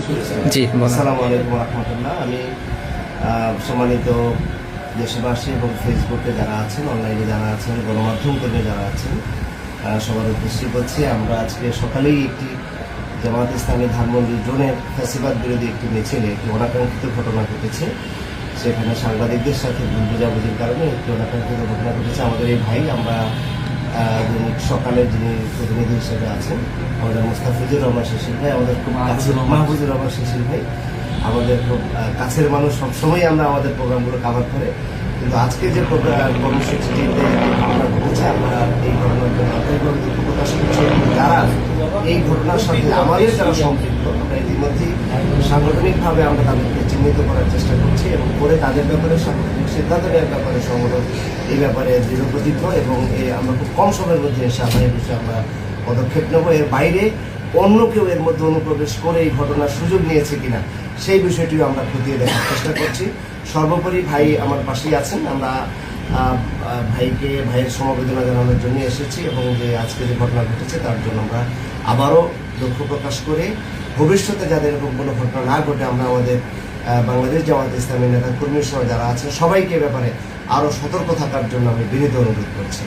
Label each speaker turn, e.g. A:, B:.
A: জি,
B: আসসালামু আলাইকুম রহমতুল্লাহ। আমি সম্মানিত দেশবাসী এবং ফেসবুকে যারা আছেন, অনলাইনে যারা আছেন, গণমাধ্যম কর্মী যারা আছেন, সবার উদ্দেশ্যে বলছি, আমরা আজকে সকালেই একটি জামাত ইসলামী ধানমন্ডি জোনের ফ্যাসিবাদ বিরোধী একটি মিছিলে একটি অনাকাঙ্ক্ষিত ঘটনা ঘটেছে। সেখানে সাংবাদিকদের সাথে ভুল বোঝাবুঝির কারণে একটি অনাকাঙ্ক্ষিত ঘটনা ঘটেছে। আমাদের এই ভাই, আমরা সকালে যিনি প্রতিনিধি হিসেবে আছেন, আমাদের মুস্তাফিজুর রহমান শিশির ভাই, আমাদের খুব মাহফুজুর রহমান শিশির ভাই, আমাদের খুব কাছের মানুষ, সবসময় আমরা আমাদের প্রোগ্রামগুলো কাভার করে। কিন্তু আজকে যে কর্মসূচিটিতে ঘটনা ঘটেছে, আমরা এই ঘটনার জন্য আন্তরিকভাবে দুঃখ প্রকাশ করছি। যারা এই ঘটনার সাথে আমাদের যারা সম্পৃক্ত, আমরা ইতিমধ্যেই সাংগঠনিকভাবে আমরা তাদেরকে চিহ্নিত করার চেষ্টা করছি এবং পরে তাদের ব্যাপারে সাংগঠনিক সিদ্ধান্ত নেওয়ার ব্যাপারে সংগঠন এই ব্যাপারে দৃঢ় প্রতিজ্ঞ এবং আমরা খুব কম সময়ের মধ্যে ইনশাআল্লাহ এই বিষয়ে আমরা পদক্ষেপ নেব। এর বাইরে অন্য কেউ এর মধ্যে অনুপ্রবেশ করে এই ঘটনার সুযোগ নিয়েছে কিনা সেই বিষয়টিও আমরা খতিয়ে দেখার চেষ্টা করছি। সর্বোপরি ভাই আমার পাশেই আছেন, আমরা ভাইয়ের সমবেদনা জানানোর জন্য এসেছি এবং যে আজকে যে ঘটনা ঘটেছে তার জন্য আমরা আবারও দুঃখ প্রকাশ করে ভবিষ্যতে যাদের এরকম কোনো ঘটনা না ঘটে আমরা আমাদের বাংলাদেশ জামাত ইসলামী নেতা কর্মী সহ যারা আছেন সবাইকে ব্যাপারে আরও সতর্ক থাকার জন্য আমি বিনীত অনুরোধ করছি।